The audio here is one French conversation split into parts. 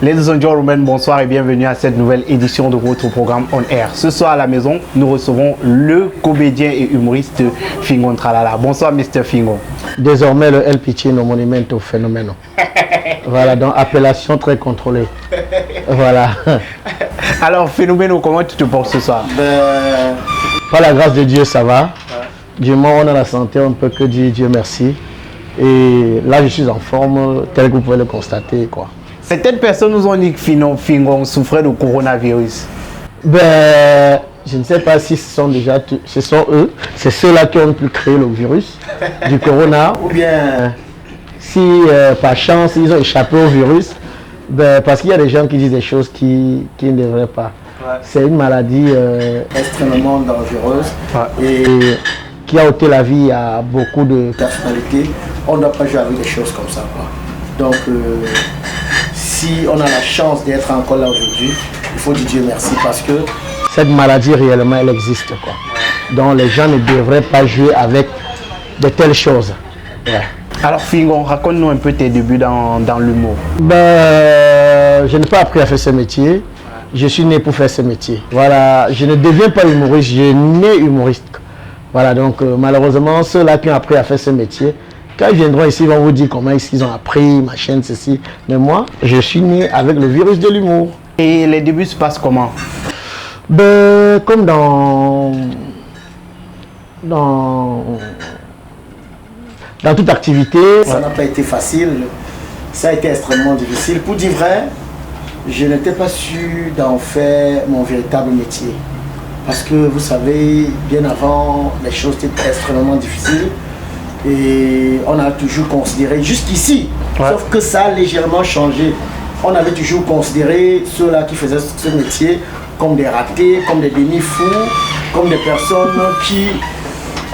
Ladies and gentlemen, bonsoir et bienvenue à cette nouvelle édition de votre programme On Air. Ce soir à la maison, nous recevons le comédien et humoriste Fingon Tralala. Bonsoir Mr. Fingon. Désormais le El Piccino Monumento Fenomeno. Voilà, donc appellation très contrôlée. Voilà. Alors Fenomeno, comment tu te portes ce soir? Par la grâce de Dieu, ça va. Du moment où on a la santé, on ne peut que dire Dieu merci. Et là, je suis en forme, tel que vous pouvez le constater, quoi. Certaines personnes nous ont dit que Fingon souffrait de coronavirus. Je ne sais pas si ce sont eux, c'est ceux-là qui ont pu créer le virus du corona, ou bien si par chance ils ont échappé au virus, parce qu'il y a des gens qui disent des choses qui ne devraient pas. Ouais. C'est une maladie extrêmement dangereuse et qui a ôté la vie à beaucoup de personnalités. On ne doit pas jouer avec des choses comme ça, quoi. Donc, si on a la chance d'être encore là aujourd'hui, il faut dire Dieu merci parce que cette maladie réellement elle existe, quoi. Donc les gens ne devraient pas jouer avec de telles choses. Ouais. Alors Fingon, raconte-nous un peu tes débuts dans l'humour. Je n'ai pas appris à faire ce métier. Je suis né pour faire ce métier. Voilà, je ne deviens pas humoriste, je suis né humoriste. Voilà, donc malheureusement, ceux-là qui ont appris à faire ce métier, quand ils viendront ici, ils vont vous dire comment ils ont appris, machin, ceci. Mais moi, je suis né avec le virus de l'humour. Et les débuts se passent comment? Comme dans toute activité. Ça n'a pas été facile, ça a été extrêmement difficile. Pour dire vrai, je n'étais pas sûr d'en faire mon véritable métier. Parce que vous savez, bien avant, les choses étaient extrêmement difficiles. Et on a toujours considéré, jusqu'ici, sauf que ça a légèrement changé. On avait toujours considéré ceux-là qui faisaient ce métier comme des ratés, comme des demi-fous, comme des personnes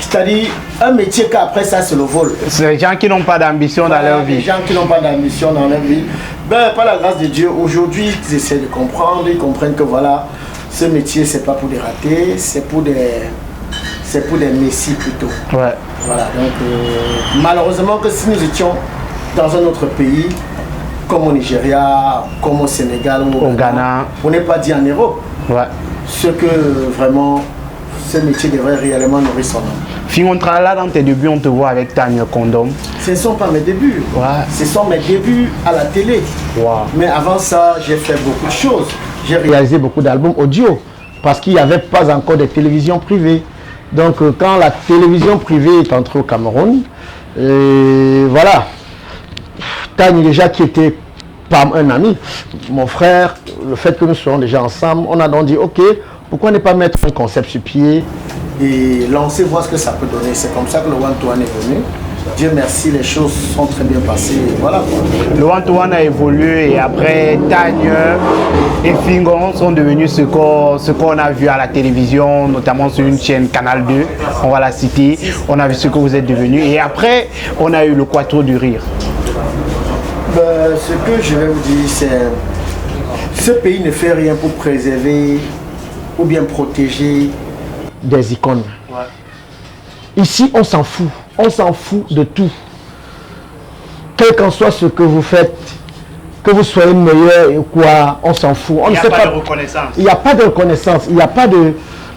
c'est-à-dire un métier qu'après ça c'est le vol. C'est les gens qui n'ont pas d'ambition dans leur vie. Les gens qui n'ont pas d'ambition dans leur vie. Par la grâce de Dieu, aujourd'hui, ils essaient de comprendre, ils comprennent que voilà, ce métier c'est pas pour des ratés, c'est pour des messies plutôt. Ouais. Voilà, donc malheureusement que si nous étions dans un autre pays, comme au Nigeria, comme au Sénégal ou au Ghana, on n'est pas dit en Europe. Ouais. Ce que vraiment, ce métier devrait réellement nourrir son nom. Fingon Tralala, dans tes débuts, on te voit avec Tanya Condom. Ce ne sont pas mes débuts. Ouais. Ce sont mes débuts à la télé. Wow. Mais avant ça, j'ai fait beaucoup de choses. J'ai réalisé beaucoup d'albums audio parce qu'il n'y avait pas encore de télévision privée. Donc quand la télévision privée est entrée au Cameroun, voilà, Tanya déjà qui était un ami, mon frère, le fait que nous soyons déjà ensemble, on a donc dit ok, pourquoi ne pas mettre un concept sur pied et lancer, voir ce que ça peut donner. C'est comme ça que le one-to-one est venu. Dieu merci, les choses sont très bien passées. Voilà. Le one-to-one a évolué et après Tanya et Fingon sont devenus ce qu'on a vu à la télévision, notamment sur une chaîne Canal 2, on va la citer. On a vu ce que vous êtes devenus et après on a eu le Quattro du Rire. Ce que je vais vous dire, c'est ce pays ne fait rien pour préserver ou bien protéger des icônes. Ouais. Ici, on s'en fout. On s'en fout de tout. Quel qu'en soit ce que vous faites, que vous soyez meilleur ou quoi, on s'en fout. Il n'y a pas de reconnaissance. Il n'y a pas de reconnaissance. Il n'y a pas de...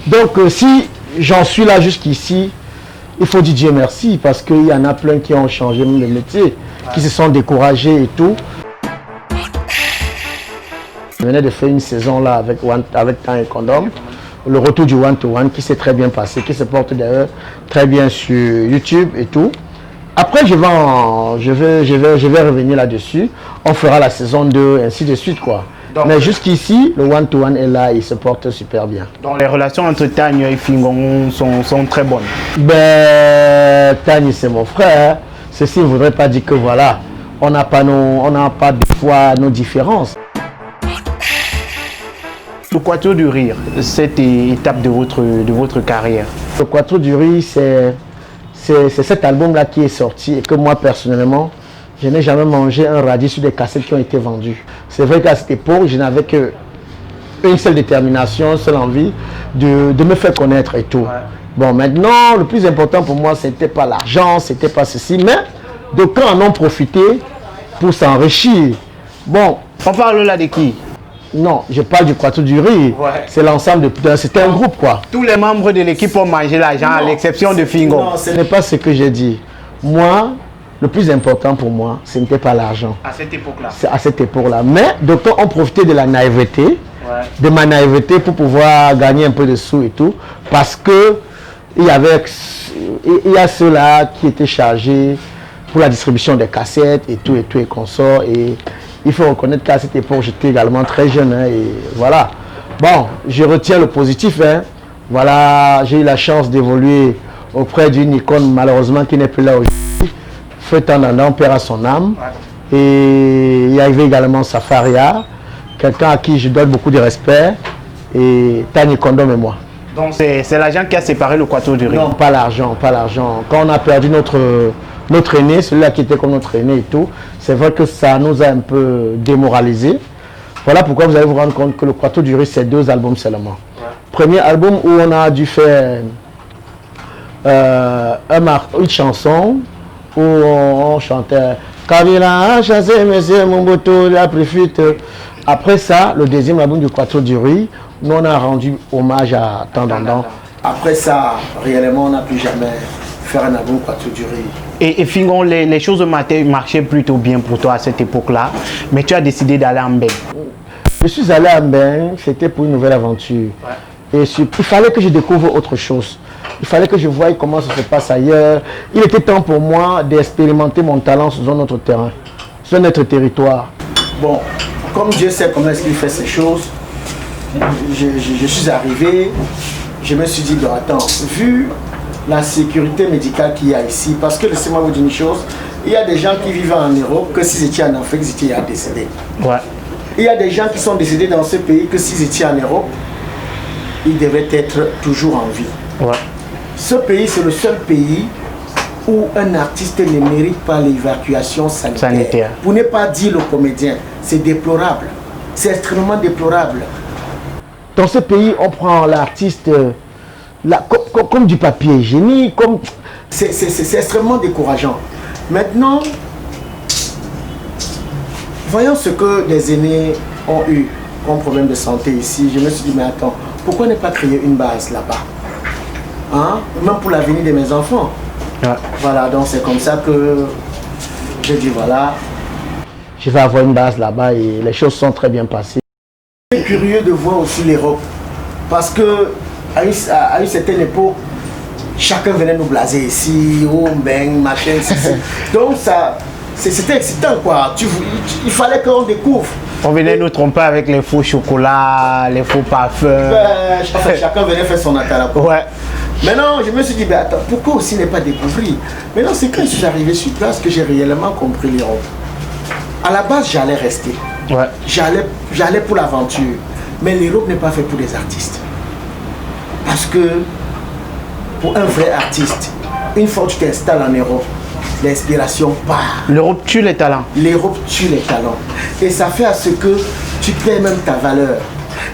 Donc, si j'en suis là jusqu'ici, il faut dire Dieu merci parce qu'il y en a plein qui ont changé même le métier, qui se sont découragés et tout. Je venais de faire une saison là avec Temps et Condom. Le retour du one-to-one qui s'est très bien passé, qui se porte d'ailleurs très bien sur YouTube et tout. Après, je vais revenir là-dessus. On fera la saison 2, ainsi de suite, quoi. Donc, mais jusqu'ici, le one-to-one est là, il se porte super bien. Donc les relations entre Tanya et Fingon sont très bonnes. Tanya, c'est mon frère. Ceci ne voudrait pas dire que voilà, on n'a pas des fois nos différences. Le Quattro du Rire, cette étape de votre carrière. Le Quattro du Rire, c'est cet album-là qui est sorti et que moi, personnellement, je n'ai jamais mangé un radis sur des cassettes qui ont été vendues. C'est vrai qu'à cette époque, je n'avais qu'une seule détermination, une seule envie de me faire connaître et tout. Ouais. Bon, maintenant, le plus important pour moi, c'était pas l'argent, c'était pas ceci, mais d'aucuns en ont profité pour s'enrichir. Bon, On parle là de qui? Non, je parle du Quator du Riz. Ouais. C'est l'ensemble de... C'était un groupe, quoi. Tous les membres de l'équipe ont mangé l'argent, à l'exception de Fingon. Non, ce n'est pas ce que j'ai dit. Moi, le plus important pour moi, ce n'était pas l'argent. À cette époque-là. À cette époque-là. Mais d'autres ont profité de la naïveté, de ma naïveté pour pouvoir gagner un peu de sous et tout. Parce que il y a ceux-là qui étaient chargés pour la distribution des cassettes et tout et consorts. Et il faut reconnaître qu'à cette époque, j'étais également très jeune. Hein, et voilà. Bon, je retiens le positif. Hein. Voilà, j'ai eu la chance d'évoluer auprès d'une icône, malheureusement, qui n'est plus là aujourd'hui. Feu Tandandant, père à son âme. Et il y avait également Safaria, quelqu'un à qui je donne beaucoup de respect. Et Tani Kondom et moi. Donc c'est l'argent qui a séparé le Quator du Riz? Non, pas l'argent, pas l'argent. Quand on a perdu notre aîné, celui-là qui était comme notre aîné et tout, c'est vrai que ça nous a un peu démoralisé. Voilà pourquoi vous allez vous rendre compte que le Quator du Riz, c'est 2 albums seulement. Premier album où on a dû faire une chanson où on chantait Kabila a chassé monsieur Mobutu, il a pris fuite. Après ça, le deuxième album du Quator du Riz, nous on a rendu hommage à Tandandant. Après ça, réellement, on n'a plus jamais fait un album Quator du Riz. Et Fingon, les choses marchaient plutôt bien pour toi à cette époque-là, mais tu as décidé d'aller en Mbeng. Je suis allé à Mbeng, c'était pour une nouvelle aventure. Et il fallait que je découvre autre chose. Il fallait que je voie comment ça se passe ailleurs. Il était temps pour moi d'expérimenter mon talent sur un autre terrain, sur notre territoire. Bon, comme Dieu sait comment est-ce qu'il fait ces choses, je suis arrivé, je me suis dit, bon, attends, vu la sécurité médicale qu'il y a ici, parce que laissez-moi vous dire une chose, il y a des gens qui vivent en Europe que s'ils étaient en Afrique, ils étaient décédés. Ouais. Il y a des gens qui sont décédés dans ce pays que s'ils étaient en Europe, ils devaient être toujours en vie. Ouais. Ce pays, c'est le seul pays où un artiste ne mérite pas l'évacuation sanitaire. Pour ne pas dire le comédien, c'est déplorable. C'est extrêmement déplorable. Dans ce pays, on prend l'artiste comme du papier hygiénique. C'est extrêmement décourageant. Maintenant, voyons ce que les aînés ont eu comme problème de santé ici. Je me suis dit, mais attends, pourquoi ne pas créer une base là-bas, hein? Même pour l'avenir de mes enfants. Ouais. Voilà, donc c'est comme ça que je dis, voilà, je vais avoir une base là-bas et les choses sont très bien passées. Je suis curieux de voir aussi l'Europe, parce que à une certaine époque, chacun venait nous blaser ici, oh, bang, machin, donc ça, c'était excitant, quoi. Il fallait qu'on découvre. On venait nous tromper avec les faux chocolats, les faux parfums. Chacun venait faire son atala. Ouais. Maintenant, je me suis dit, ben, attends, pourquoi aussi ne pas découvrir? Maintenant, c'est quand je suis arrivé sur place que j'ai réellement compris l'Europe. À la base, j'allais rester. Ouais. J'allais pour l'aventure. Mais l'Europe n'est pas fait pour les artistes. Parce que pour un vrai artiste, une fois que tu t'installes en Europe, l'inspiration part. L'Europe tue les talents. L'Europe tue les talents. Et ça fait à ce que tu perds même ta valeur.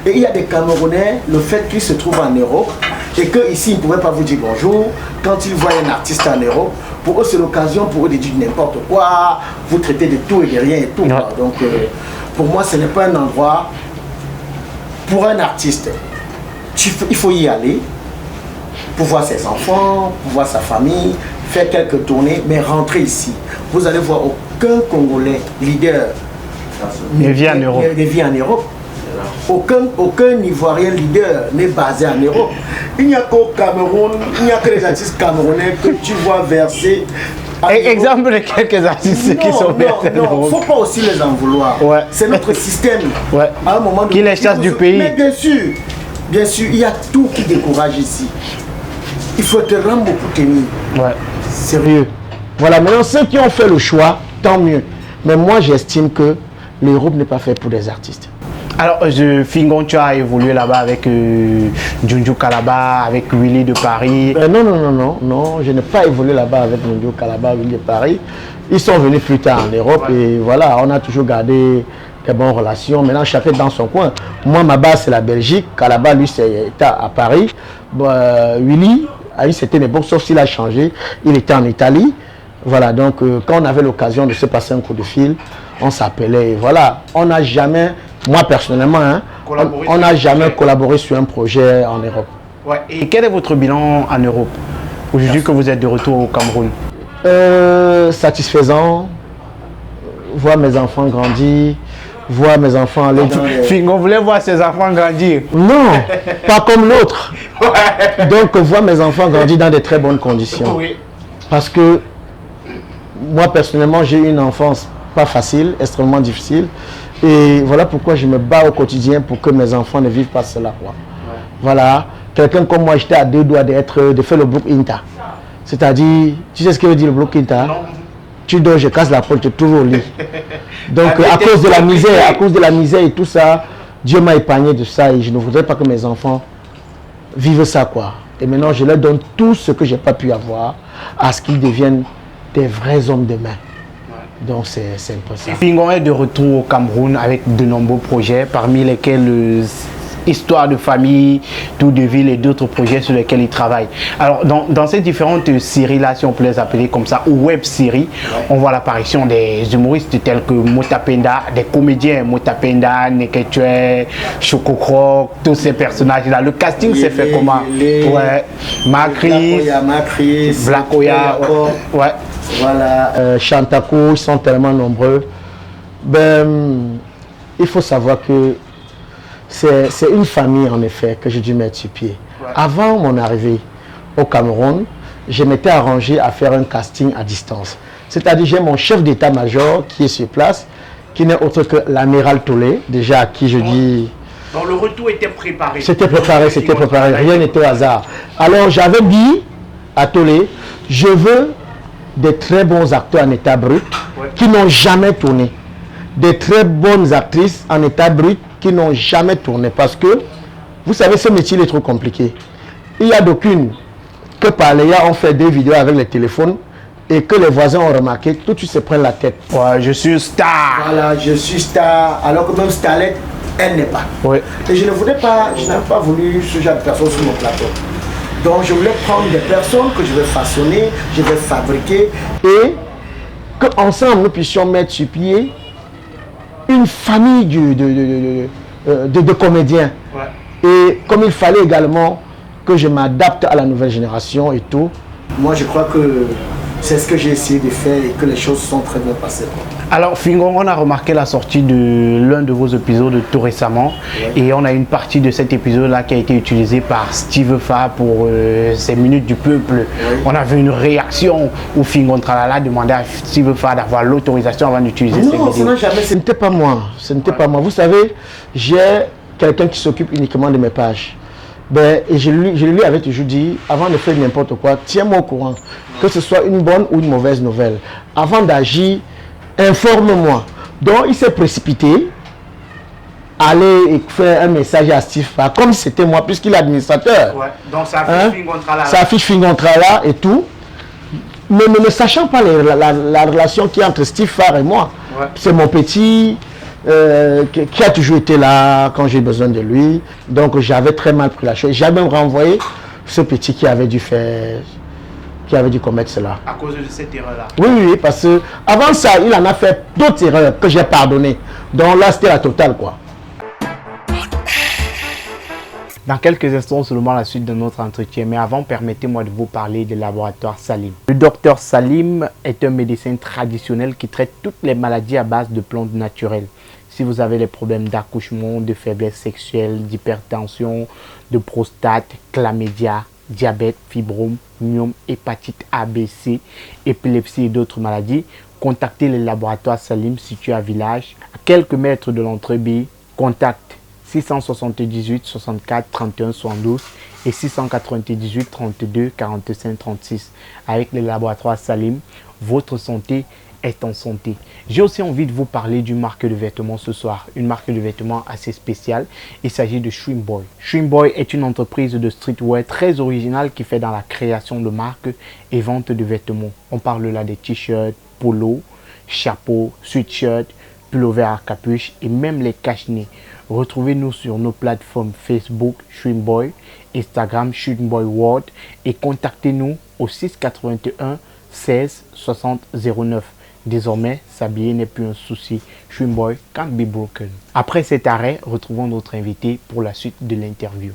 Et il y a des Camerounais, le fait qu'ils se trouvent en Europe, et qu'ici, ils ne pouvaient pas vous dire bonjour, quand ils voient un artiste en Europe, pour eux, c'est l'occasion pour eux de dire n'importe quoi, vous traitez de tout et de rien et tout. Ouais. Donc, pour moi, ce n'est pas un endroit pour un artiste. Il faut y aller pour voir ses enfants, pour voir sa famille, faire quelques tournées, mais rentrer ici. Vous allez voir aucun Congolais leader ne vit en Europe. Aucun Ivoirien leader n'est basé en Europe. Il n'y a qu'au Cameroun, il n'y a que les artistes camerounais que tu vois verser. Exemple de quelques artistes qui sont versés. Non, il ne faut pas aussi les en vouloir. Ouais. C'est notre système. Ouais. À un moment qui les chasse du pays. Mais bien sûr, il y a tout qui décourage ici. Il faut te rendre beaucoup tenir. Ouais. Sérieux. Voilà, maintenant ceux qui ont fait le choix, tant mieux. Mais moi, j'estime que l'Europe n'est pas faite pour des artistes. Alors, Fingon, tu as évolué là-bas avec Junju Kalaba, avec Willy de Paris. Non, je n'ai pas évolué là-bas avec Junju Kalaba, Willy de Paris. Ils sont venus plus tard en Europe et voilà, on a toujours gardé des bonnes relations. Maintenant, chacun dans son coin. Moi, ma base, c'est la Belgique. Kalaba, lui, c'est à Paris. Willy, à une certaine époque, sauf s'il a changé, il était en Italie. Voilà, donc quand on avait l'occasion de se passer un coup de fil, on s'appelait. Voilà, on n'a jamais, moi personnellement, hein, on n'a jamais collaboré sur un projet en Europe. Ouais. Et quel est votre bilan en Europe aujourd'hui que vous êtes de retour au Cameroun? Satisfaisant, voir mes enfants grandir, voir mes enfants aller dans les... Fingon voulait voir ses enfants grandir. Non, pas comme l'autre. Ouais. Donc voir mes enfants grandir dans de très bonnes conditions. Oui. Parce que moi personnellement j'ai eu une enfance pas facile, extrêmement difficile. Et voilà pourquoi je me bats au quotidien pour que mes enfants ne vivent pas cela. Quoi. Ouais. Voilà, quelqu'un comme moi, j'étais à deux doigts de faire le bloc Inta. C'est-à-dire, tu sais ce que veut dire le bloc Inta? Non. Tu dors, je casse la porte, je te trouve au lit. Donc à cause de la misère et tout ça, Dieu m'a épargné de ça et je ne voudrais pas que mes enfants vivent ça, quoi. Et maintenant, je leur donne tout ce que je n'ai pas pu avoir à ce qu'ils deviennent des vrais hommes demain. Donc c'est un peu ça. Fingon est de retour au Cameroun avec de nombreux projets, parmi lesquels Histoire de famille, Tour de ville et d'autres projets sur lesquels il travaille. Alors dans ces différentes séries-là, si on peut les appeler comme ça, ou web-séries, on voit l'apparition des humoristes tels que Motapenda, des comédiens, Motapenda, Neketue, Chococroc, tous ces personnages-là. Le casting s'est fait comment? Ouais, Macris, Blakoya, ouais. Voilà, Chantako, ils sont tellement nombreux. Ben, il faut savoir que c'est une famille en effet que j'ai dû mettre sur pied. Ouais. Avant mon arrivée au Cameroun, je m'étais arrangé à faire un casting à distance. C'est-à-dire j'ai mon chef d'état-major qui est sur place, qui n'est autre que l'amiral Tolé, déjà à qui je dis... Donc le retour était préparé. C'était préparé, rien n'était au hasard. Alors j'avais dit à Tolé, je veux des très bons acteurs en état brut qui n'ont jamais tourné. Des très bonnes actrices en état brut qui n'ont jamais tourné. Parce que, vous savez, ce métier est trop compliqué. Il y a d'aucunes que par les gars ont fait des vidéos avec les téléphones et que les voisins ont remarqué, tout de suite se prennent la tête. Ouais, je suis star. Voilà, je suis star. Alors que même Starlet, elle n'est pas. Ouais. Et je n'avais pas voulu ce genre de personnes sur mon plateau. Donc je voulais prendre des personnes que je vais façonner, je vais fabriquer et qu'ensemble nous puissions mettre sur pied une famille de comédiens. Ouais. Et comme il fallait également que je m'adapte à la nouvelle génération et tout, moi je crois que c'est ce que j'ai essayé de faire et que les choses sont très bien passées. Alors Fingon, on a remarqué la sortie de l'un de vos épisodes tout récemment, ouais. Et on a une partie de cet épisode-là qui a été utilisée par Steve Fa pour ses minutes du peuple. Ouais. On a vu une réaction où Fingon Tralala demandait à Steve Fa d'avoir l'autorisation avant d'utiliser ces vidéos. Non, jamais, ce n'était pas moi. Ce n'était pas moi. Vous savez, j'ai quelqu'un qui s'occupe uniquement de mes pages. Ben, et je lui avais toujours dit, avant de faire n'importe quoi, tiens-moi au courant, que ce soit une bonne ou une mauvaise nouvelle. Avant d'agir, informe-moi. Donc, il s'est précipité, aller faire un message à Steve, comme c'était moi, puisqu'il est administrateur. Ouais. Donc, ça affiche Fingon Tralala. Ça affiche Fingon Tralala et tout. Mais ne sachant pas la relation qui est entre Steve Farr et moi. Ouais. C'est mon petit... qui a toujours été là quand j'ai besoin de lui. Donc j'avais très mal pris la chose. J'ai même renvoyé ce petit qui avait dû commettre cela. À cause de cette erreur-là? Oui, parce que avant ça, il en a fait d'autres erreurs que j'ai pardonnées. Donc là, c'était la totale, quoi. Dans quelques instants, seulement la suite de notre entretien. Mais avant, permettez-moi de vous parler du laboratoire Salim. Le docteur Salim est un médecin traditionnel qui traite toutes les maladies à base de plantes naturelles. Si vous avez des problèmes d'accouchement, de faiblesse sexuelle, d'hypertension, de prostate, chlamydia, diabète, fibrome, myome, hépatite A, B, C, épilepsie et d'autres maladies, contactez le laboratoire Salim situé à Village, à quelques mètres de l'entrée B. Contact 678 64 31 72 et 698 32 45 36. Avec le laboratoire Salim, votre santé est en santé. J'ai aussi envie de vous parler d'une marque de vêtements ce soir, une marque de vêtements assez spéciale. Il s'agit de Shrimp Boy. Shrimp Boy est une entreprise de streetwear très originale qui fait dans la création de marques et vente de vêtements. On parle là des t-shirts, polos, chapeaux, sweatshirts, pullovers à capuche et même les cache-nez. Retrouvez-nous sur nos plateformes Facebook Shrimp Boy, Instagram Shrimp Boy World et contactez-nous au 681 16 60 09. Désormais, s'habiller n'est plus un souci. Dream Boy can't be broken. Après cet arrêt, retrouvons notre invité pour la suite de l'interview.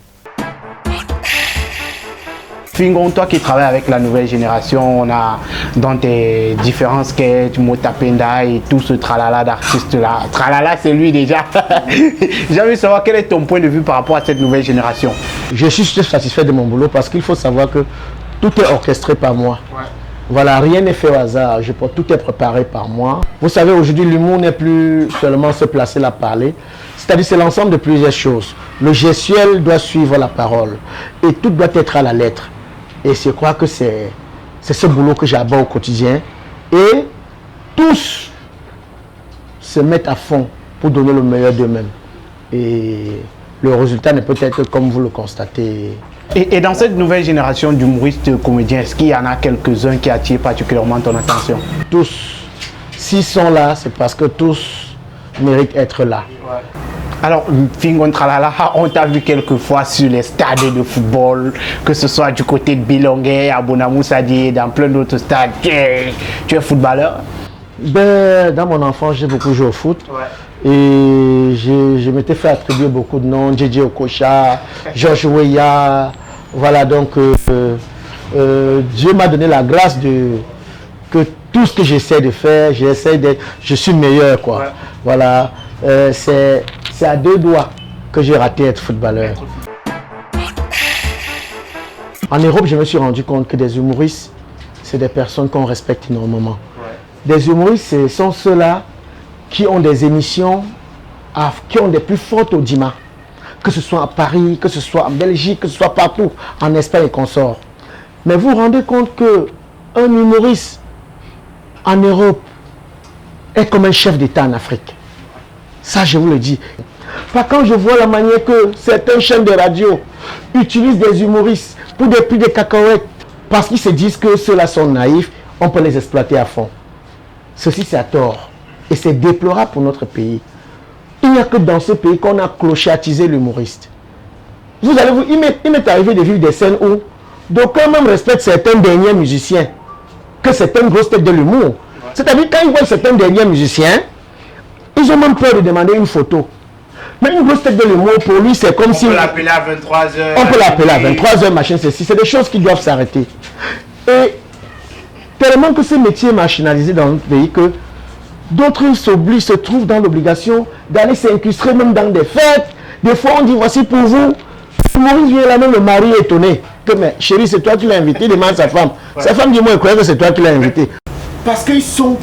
Fingon, toi qui travailles avec la nouvelle génération, on a dans tes différents sketchs, Motapenda et tout ce tralala d'artistes-là. Tralala, c'est lui déjà. J'ai envie de savoir quel est ton point de vue par rapport à cette nouvelle génération. Je suis satisfait de mon boulot parce qu'il faut savoir que tout est orchestré par moi. Ouais. Voilà, rien n'est fait au hasard. Tout est préparé par moi. Vous savez, aujourd'hui, l'humour n'est plus seulement se placer là, parler. C'est-à-dire, c'est l'ensemble de plusieurs choses. Le gestuel doit suivre la parole. Et tout doit être à la lettre. Et je crois que c'est ce boulot que j'aborde au quotidien. Et tous se mettent à fond pour donner le meilleur d'eux-mêmes. Et le résultat n'est peut-être comme vous le constatez. Et dans cette nouvelle génération d'humoristes comédiens, est-ce qu'il y en a quelques-uns qui attirent particulièrement ton attention? Tous. S'ils sont là, c'est parce que tous méritent d'être là. Ouais. Alors, Fingon Tralala, on t'a vu quelques fois sur les stades de football, que ce soit du côté de Bilongué, à Bonamoussadi, dans plein d'autres stades. Tu es footballeur? Ben, dans mon enfance, j'ai beaucoup joué au foot. Ouais. Et je m'étais fait attribuer beaucoup de noms. Dj Okocha, Georges Weah. Voilà, donc Dieu m'a donné la grâce que tout ce que j'essaie de faire, je suis meilleur, quoi. Ouais. Voilà, c'est à 2 doigts que j'ai raté être footballeur. En Europe, je me suis rendu compte que des humoristes, c'est des personnes qu'on respecte énormément. Ouais. Des humoristes, ce sont ceux-là qui ont des émissions, qui ont des plus fortes audimat. Que ce soit à Paris, que ce soit en Belgique, que ce soit partout, en Espagne et consorts. Mais vous vous rendez compte qu'un humoriste en Europe est comme un chef d'État en Afrique. Ça, je vous le dis. Pas quand je vois la manière que certaines chaînes de radio utilisent des humoristes pour des prix de cacahuètes parce qu'ils se disent que ceux-là sont naïfs, on peut les exploiter à fond. Ceci, c'est à tort. Et c'est déplorable pour notre pays. Il n'y a que dans ce pays qu'on a clochartisé l'humoriste. Vous allez vous, il m'est arrivé de vivre des scènes où d'aucuns même respectent certains derniers musiciens que certaines grosses têtes de l'humour. Ouais. C'est-à-dire quand ils voient certains derniers musiciens, ils ont même peur de demander une photo. Mais une grosse tête de l'humour, pour lui, c'est comme si... On peut l'appeler à 23h. On peut l'appeler à 23h, machin, ceci. C'est des choses qui doivent s'arrêter. Et tellement que ce métier est marginalisé dans notre pays que d'autres se trouvent dans l'obligation d'aller s'incruster même dans des fêtes. Des fois, on dit, voici pour vous. Maurice vient là, même le mari est étonné. Que, mais chérie, c'est toi qui l'as invité, demande à sa femme. Ouais. Sa femme dit, moi, je crois que c'est toi qui l'as invité. Parce qu'ils sont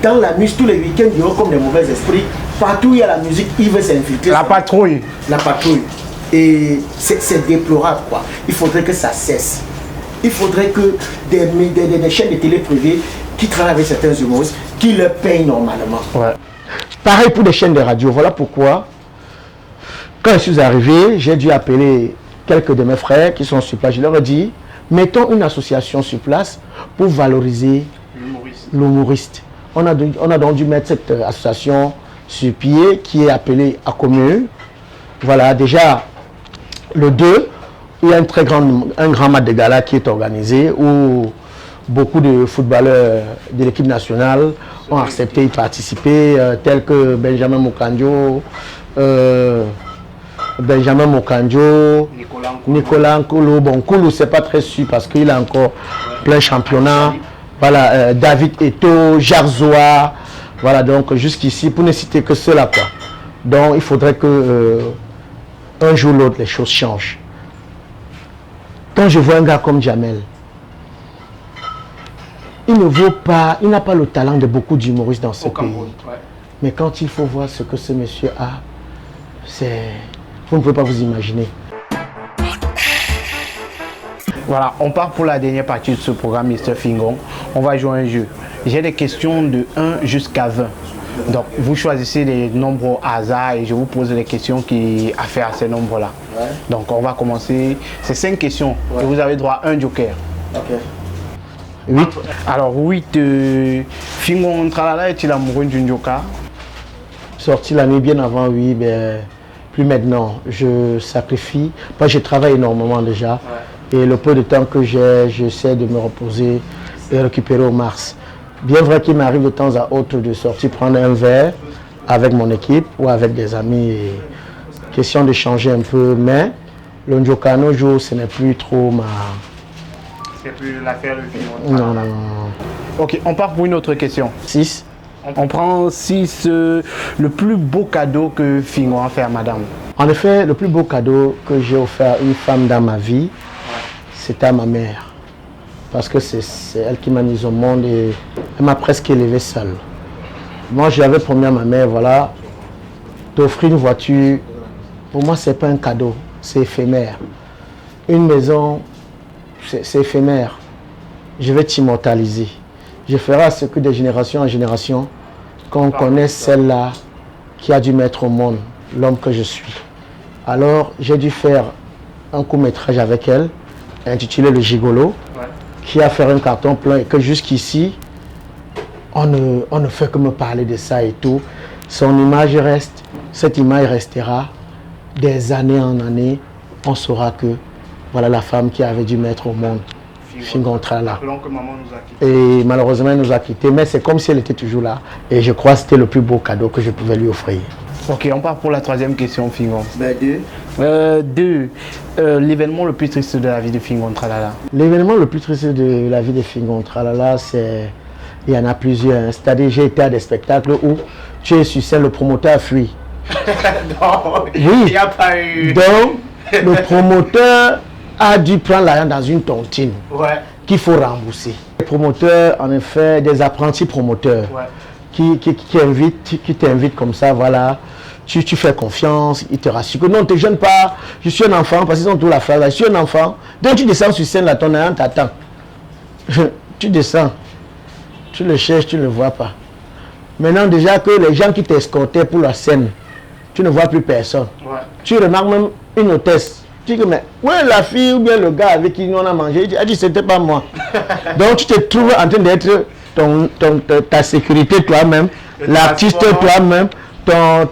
dans la musique tous les week-ends, ils ont comme des mauvais esprits. Partout où il y a la musique, ils veulent s'infiltrer. La patrouille. La patrouille. Et c'est déplorable, quoi. Il faudrait que ça cesse. Il faudrait que des chaînes de télé privées qui travaillent avec certains humoristes, qui le payent normalement. Ouais. Pareil pour des chaînes de radio. Voilà pourquoi, quand je suis arrivé, j'ai dû appeler quelques de mes frères qui sont sur place. Je leur ai dit, mettons une association sur place pour valoriser l'humoriste. On a donc dû mettre cette association sur pied qui est appelée ACOMU. Voilà, déjà, le 2, il y a un grand match de gala qui est organisé où beaucoup de footballeurs de l'équipe nationale ont accepté de participer, tels que Benjamin Mokanjo, Nicolas Nkolo. Bon, Nkolo, c'est pas très sûr parce qu'il a encore plein championnat. Voilà, David Eto, Jarzoa. Voilà, donc jusqu'ici, pour ne citer que cela, quoi. Donc, il faudrait que un jour ou l'autre, les choses changent. Quand je vois un gars comme Jamel, il ne vaut pas, il n'a pas le talent de beaucoup d'humoristes dans ce pays. Ouais. Mais quand il faut voir ce que ce monsieur a, vous ne pouvez pas vous imaginer. Voilà, on part pour la dernière partie de ce programme, Mr. Fingon. On va jouer un jeu. J'ai des questions de 1 jusqu'à 20. Donc, vous choisissez les nombres au hasard et je vous pose les questions qui ont affaire à ces nombres-là. Ouais. Donc, on va commencer. C'est 5 questions. Ouais. Et vous avez droit à un joker. Ok. 8. Alors, 8. Fingon Tralala est-il amoureux d'une joker? Sorti la nuit bien avant, oui. Mais plus maintenant. Je sacrifie. Moi, je travaille énormément déjà. Ouais. Et le peu de temps que j'ai, j'essaie de me reposer et récupérer au Mars. Bien vrai qu'il m'arrive de temps à autre de sortir prendre un verre avec mon équipe ou avec des amis. Question de changer un peu, mais le Njokano jour, ce n'est plus trop ma... C'est plus l'affaire de Fingon. Non, non, non. Ok, on part pour une autre question. 6. On prend 6, le plus beau cadeau que Fingon a fait à madame. En effet, le plus beau cadeau que j'ai offert à une femme dans ma vie, c'était à ma mère. Parce que c'est elle qui m'a mis au monde et elle m'a presque élevé seule. Moi, j'avais promis à ma mère, voilà, d'offrir une voiture. Pour moi, ce n'est pas un cadeau, c'est éphémère. Une maison, c'est éphémère. Je vais t'immortaliser. Je ferai ce que de génération en génération, qu'on connaisse celle-là qui a dû mettre au monde l'homme que je suis. Alors, j'ai dû faire un court-métrage avec elle, intitulé Le Gigolo, qui a fait un carton plein et que jusqu'ici, on ne fait que me parler de ça et tout. Son image reste, cette image restera des années en années. On saura que voilà la femme qui avait dû mettre au monde Fingon Tralala. Et malheureusement, elle nous a quittés, mais c'est comme si elle était toujours là. Et je crois que c'était le plus beau cadeau que je pouvais lui offrir. Ok, on part pour la troisième question, Fingon. Ben, 2. L'événement le plus triste de la vie de Fingon Tralala. L'événement le plus triste de la vie de Fingon Tralala, c'est... Il y en a plusieurs. C'est-à-dire, j'ai été à des spectacles où tu es sur scène, le promoteur a fui. Non, oui. Il n'y a pas eu... Donc, le promoteur a dû prendre l'argent dans une tontine qu'il faut rembourser. Les promoteurs, en effet, des apprentis promoteurs qui t'invitent comme ça, voilà. Tu fais confiance, ils te rassurent que non, ne te gêne pas, je suis un enfant, parce qu'ils ont tout la phrase, je suis un enfant. Donc tu descends sur scène, là, ton argent t'attend. Tu descends, tu le cherches, tu ne le vois pas. Maintenant déjà que les gens qui t'escortaient pour la scène, tu ne vois plus personne. Tu remarques même une hôtesse. Tu dis que mais où est la fille ou bien le gars avec qui on a mangé? Elle dit c'était pas moi. Donc tu te trouves en train d'être ta sécurité toi-même, l'artiste toi-même, ton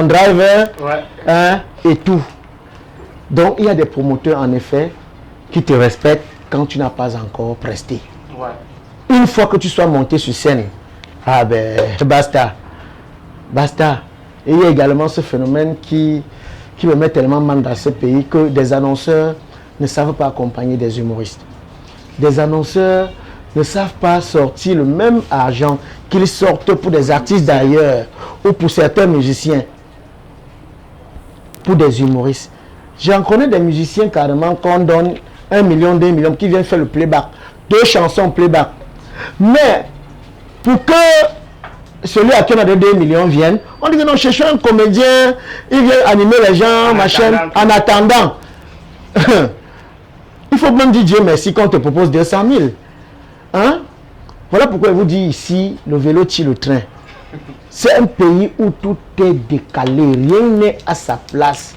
driver hein, et tout. Donc il y a des promoteurs en effet qui te respectent quand tu n'as pas encore presté. Une fois que tu sois monté sur scène, ah ben basta. Basta. Et il y a également ce phénomène qui me met tellement mal dans ce pays que des annonceurs ne savent pas accompagner des humoristes. Des annonceurs ne savent pas sortir le même argent qu'ils sortent pour des artistes d'ailleurs ou pour certains musiciens, pour des humoristes. J'en connais des musiciens carrément qu'on donne 1 million, 2 millions qui viennent faire le playback, 2 chansons playback. Mais pour que celui à qui on a donné 2 millions vienne, on dit que non, cherchons un comédien, il vient animer les gens, machin, en attendant. Il faut même dire Dieu merci quand on te propose 200 000. Hein? Voilà pourquoi je vous dis ici, le vélo tire le train. C'est un pays où tout est décalé, rien n'est à sa place.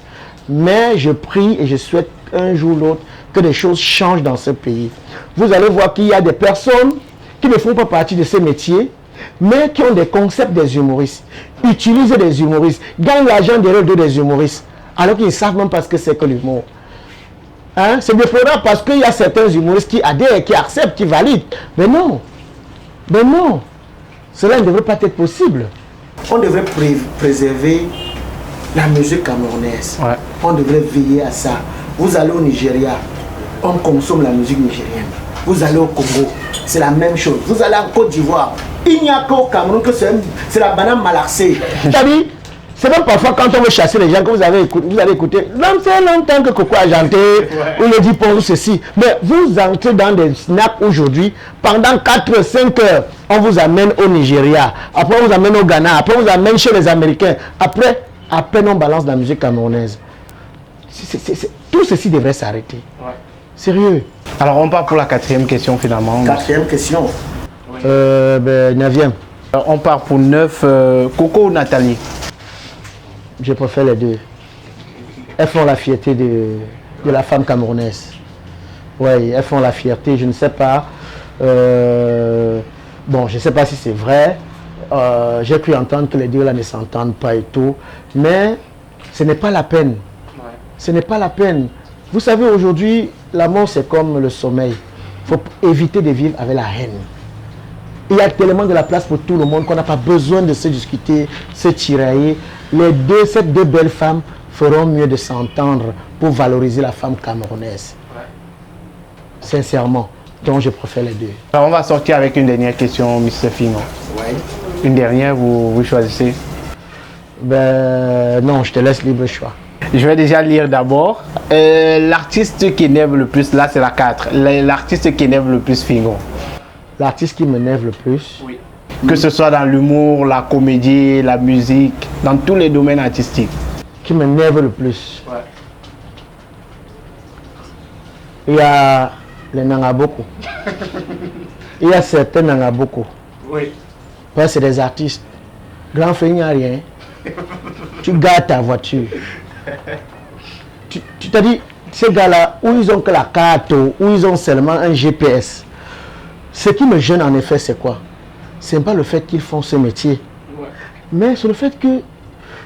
Mais je prie et je souhaite un jour ou l'autre que des choses changent dans ce pays. Vous allez voir qu'il y a des personnes qui ne font pas partie de ce métier, mais qui ont des concepts des humoristes, utilisent des humoristes, gagnent l'argent derrière des humoristes, alors qu'ils ne savent même pas ce que c'est que l'humour. Hein? C'est déplorable parce qu'il y a certains humoristes qui adhèrent, qui acceptent, qui valident. Mais non. Mais non. Cela ne devrait pas être possible. On devrait préserver la musique camerounaise. On devrait veiller à ça. Vous allez au Nigeria, on consomme la musique nigérienne. Vous allez au Congo, c'est la même chose. Vous allez en Côte d'Ivoire, il n'y a qu'au Cameroun que c'est la banane malaxée. C'est-à-dire, c'est même parfois quand on veut chasser les gens que vous allez écouter. L'homme, c'est longtemps que Coco a chanté, ou le dit pour ceci. Mais vous entrez dans des snacks aujourd'hui, pendant 4-5 heures, on vous amène au Nigeria, après on vous amène au Ghana, après on vous amène chez les Américains, après, à peine on balance la musique camerounaise. Tout ceci devrait s'arrêter. Sérieux. Alors on part pour la 4e question finalement. 4e question. 9e. On part pour 9. Coco ou Nathalie? Je préfère les deux. Elles font la fierté de la femme camerounaise. Oui, elles font la fierté, je ne sais pas. Bon, je ne sais pas si c'est vrai. J'ai cru entendre que les deux là ne s'entendent pas et tout. Mais ce n'est pas la peine. Ce n'est pas la peine. Vous savez, aujourd'hui, l'amour, c'est comme le sommeil. faut éviter de vivre avec la haine. Il y a tellement de la place pour tout le monde qu'on n'a pas besoin de se discuter, se tirailler. Ces deux belles femmes feront mieux de s'entendre pour valoriser la femme camerounaise. Ouais. Sincèrement, donc je préfère les deux. Alors on va sortir avec une dernière question, Mr. Fingon. Ouais. Une dernière, vous choisissez? Ben non, je te laisse libre choix. Je vais déjà lire d'abord. L'artiste qui énerve le plus, là c'est la 4. L'artiste qui énerve le plus, Fingon. L'artiste qui m'énerve le plus. Oui. Que ce soit dans l'humour, la comédie, la musique, dans tous les domaines artistiques. Qui m'énerve le plus. Ouais. Il y a les Nangaboko. Il y a certains Nangaboko. Oui. Ouais, c'est des artistes. Grand frère, il n'y a rien. Tu gardes ta voiture. Tu t'as dit, ces gars-là, où ils ont que la carte, où ils ont seulement un GPS. Ce qui me gêne en effet, c'est quoi? C'est pas le fait qu'ils font ce métier. Ouais. Mais c'est le fait que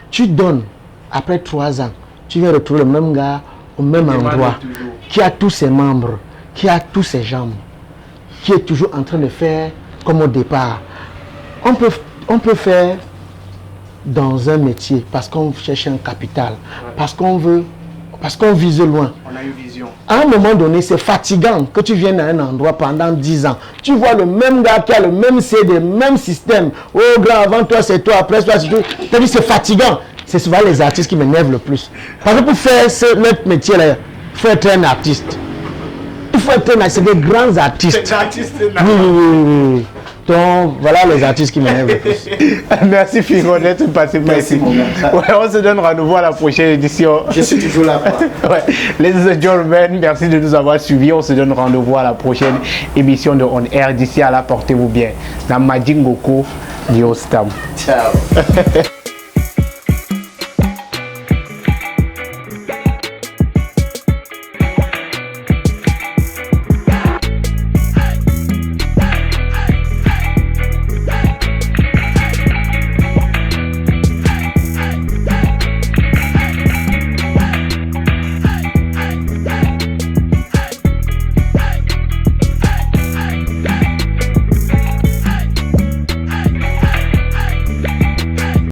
tu donnes, après 3 ans, tu viens retrouver le même gars au même endroit, qui a tous ses membres, qui a tous ses jambes, qui est toujours en train de faire comme au départ. On peut faire dans un métier parce qu'on cherche un capital, ouais. parce qu'on vise loin. On a une vision. À un moment donné, c'est fatigant que tu viennes à un endroit pendant 10 ans. Tu vois le même gars qui a le même CD, le même système. Oh grand, avant toi c'est toi, après toi c'est toi. Tu as dit c'est fatigant. C'est souvent les artistes qui m'énervent le plus. Parce que pour faire notre métier-là, il faut être un artiste. Il faut être un artiste, c'est des grands artistes. C'est artiste, oui. Donc, voilà les artistes qui m'énervent le plus. Merci Fingon d'être passé par ici. Ouais, on se donne rendez-vous à la prochaine édition. Je suis toujours là. Ouais. Ladies and gentlemen, merci de nous avoir suivis. On se donne rendez-vous à la prochaine émission de On Air. D'ici à là, portez-vous bien. Namadjingoko, Diostam. Ciao.